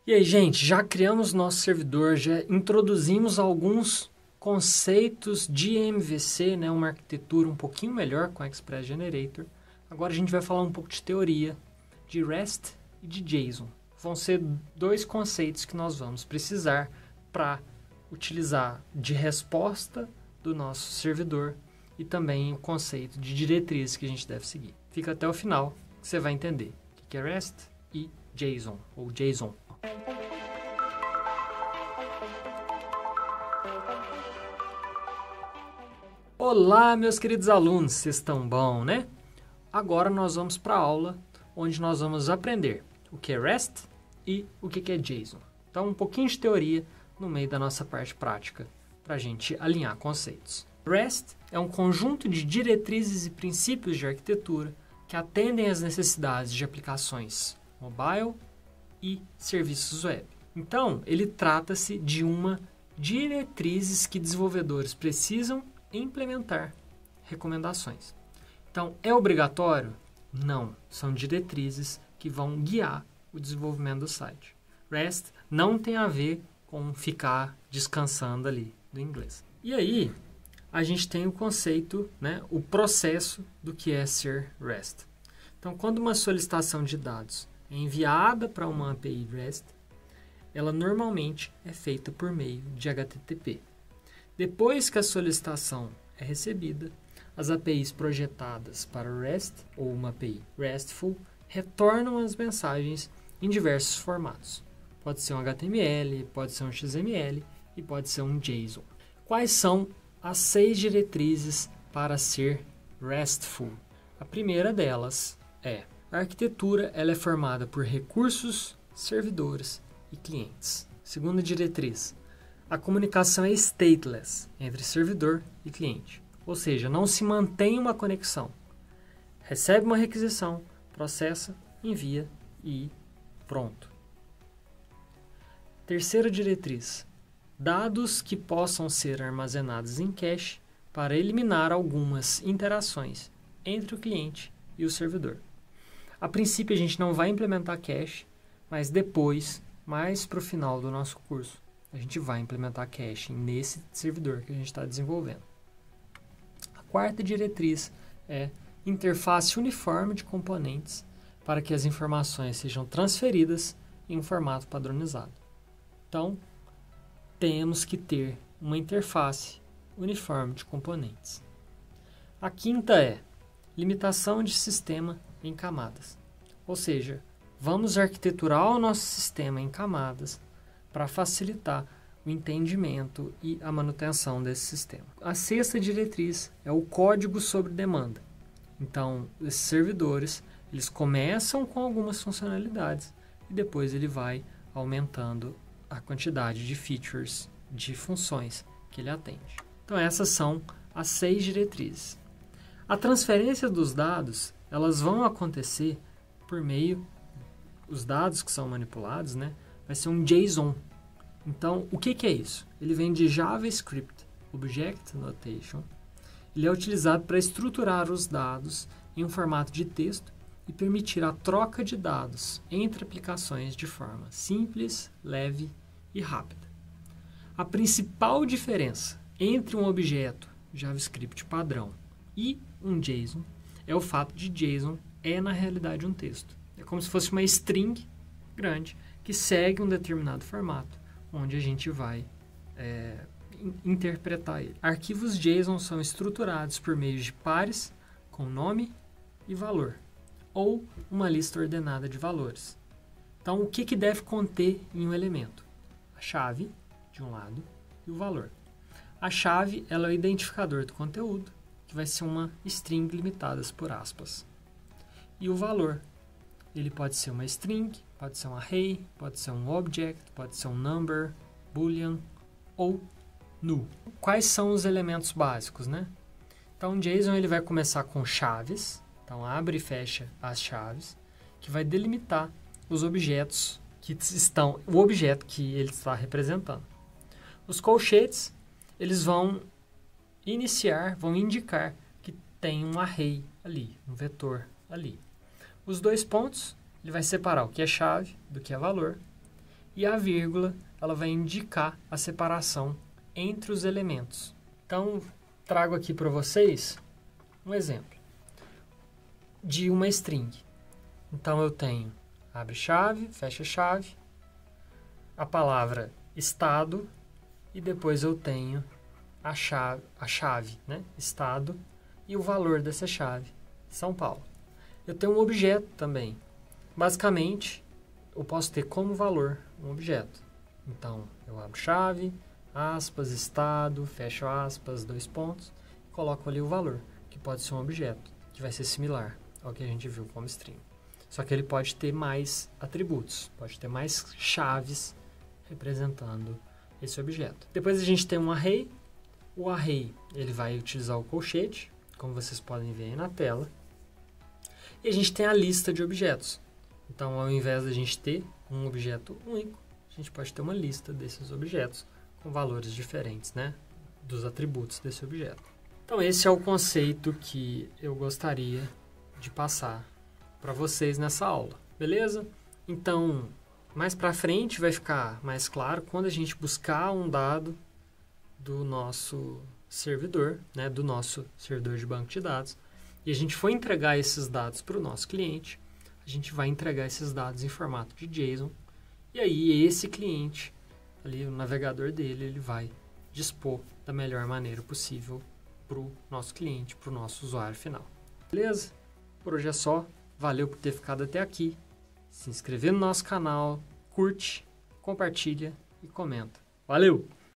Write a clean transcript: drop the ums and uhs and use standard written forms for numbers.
E aí, gente, já criamos nosso servidor, já introduzimos alguns conceitos de MVC, né, uma arquitetura um pouquinho melhor com a Express Generator. Agora a gente vai falar um pouco de teoria, de REST e de JSON. Vão ser dois conceitos que nós vamos precisar para utilizar de resposta do nosso servidor e também o conceito de diretrizes que a gente deve seguir. Fica até o final que você vai entender o que é REST e JSON, ou JSON. Olá, meus queridos alunos, vocês estão bom, né? Agora nós vamos para a aula onde nós vamos aprender o que é REST e o que é JSON. Então, um pouquinho de teoria no meio da nossa parte prática para a gente alinhar conceitos. REST é um conjunto de diretrizes e princípios de arquitetura que atendem às necessidades de aplicações mobile e serviços web. Então, ele trata-se de uma diretrizes que desenvolvedores precisam implementar recomendações. Então, é obrigatório? Não. São diretrizes que vão guiar o desenvolvimento do site. REST não tem a ver com ficar descansando ali do inglês. E aí, a gente tem o conceito, né, o processo do que é ser REST. Então, quando uma solicitação de dados é enviada para uma API REST, ela normalmente é feita por meio de HTTP. Depois que a solicitação é recebida, as APIs projetadas para o REST, ou uma API RESTful, retornam as mensagens em diversos formatos. Pode ser um HTML, pode ser um XML e pode ser um JSON. Quais são as 6 diretrizes para ser RESTful? A primeira delas é: a arquitetura ela é formada por recursos, servidores e clientes. Segunda diretriz: a comunicação é stateless entre servidor e cliente, ou seja, não se mantém uma conexão. Recebe uma requisição, processa, envia e pronto. Terceira diretriz: dados que possam ser armazenados em cache para eliminar algumas interações entre o cliente e o servidor. A princípio a gente não vai implementar cache, mas depois, mais para o final do nosso curso, a gente vai implementar caching nesse servidor que a gente está desenvolvendo. A quarta diretriz é interface uniforme de componentes para que as informações sejam transferidas em um formato padronizado. Então, temos que ter uma interface uniforme de componentes. A quinta é limitação de sistema em camadas. Ou seja, vamos arquiteturar o nosso sistema em camadas para facilitar o entendimento e a manutenção desse sistema. A sexta diretriz é o código sobre demanda. Então, esses servidores, eles começam com algumas funcionalidades e depois ele vai aumentando a quantidade de features, de funções que ele atende. Então, essas são as 6 diretrizes. A transferência dos dados, elas vão acontecer por meio, os dados que são manipulados, né? Vai ser um JSON. Então, o que é isso? Ele vem de JavaScript, Object Notation. Ele é utilizado para estruturar os dados em um formato de texto e permitir a troca de dados entre aplicações de forma simples, leve e rápida. A principal diferença entre um objeto JavaScript padrão e um JSON é o fato de JSON é, na realidade, um texto. É como se fosse uma string grande que segue um determinado formato, onde a gente vai interpretar ele. Arquivos JSON são estruturados por meio de pares com nome e valor, ou uma lista ordenada de valores. Então, o que deve conter em um elemento? A chave, de um lado, e o valor. A chave ela é o identificador do conteúdo, que vai ser uma string limitadas por aspas. E o valor, ele pode ser uma string, pode ser um array, pode ser um object, pode ser um number, boolean ou null. Quais são os elementos básicos, né? Então, o JSON ele vai começar com chaves. Então, abre e fecha as chaves, que vai delimitar os objetos que estão, o objeto que ele está representando. Os colchetes, eles vão iniciar, vão indicar que tem um array ali, um vetor ali. Os 2 pontos, ele vai separar o que é chave do que é valor. E a vírgula, ela vai indicar a separação entre os elementos. Então, trago aqui para vocês um exemplo de uma string. Então, eu tenho abre chave, fecha chave, a palavra estado, e depois eu tenho a chave, né? Estado, e o valor dessa chave, São Paulo. Eu tenho um objeto também. Basicamente, eu posso ter como valor um objeto. Então, eu abro chave, aspas, estado, fecho aspas, 2 pontos, coloco ali o valor, que pode ser um objeto, que vai ser similar ao que a gente viu como string. Só que ele pode ter mais atributos, pode ter mais chaves representando esse objeto. Depois a gente tem um array. O array, ele vai utilizar o colchete, como vocês podem ver aí na tela. E a gente tem a lista de objetos. Então, ao invés de a gente ter um objeto único, a gente pode ter uma lista desses objetos com valores diferentes, né, dos atributos desse objeto. Então, esse é o conceito que eu gostaria de passar para vocês nessa aula, beleza? Então, mais para frente vai ficar mais claro quando a gente buscar um dado do nosso servidor, né, do nosso servidor de banco de dados, e a gente for entregar esses dados para o nosso cliente, a gente vai entregar esses dados em formato de JSON, e aí esse cliente, ali o navegador dele, ele vai dispor da melhor maneira possível para o nosso cliente, para o nosso usuário final. Beleza? Por hoje é só. Valeu por ter ficado até aqui. Se inscrever no nosso canal, curte, compartilha e comenta. Valeu!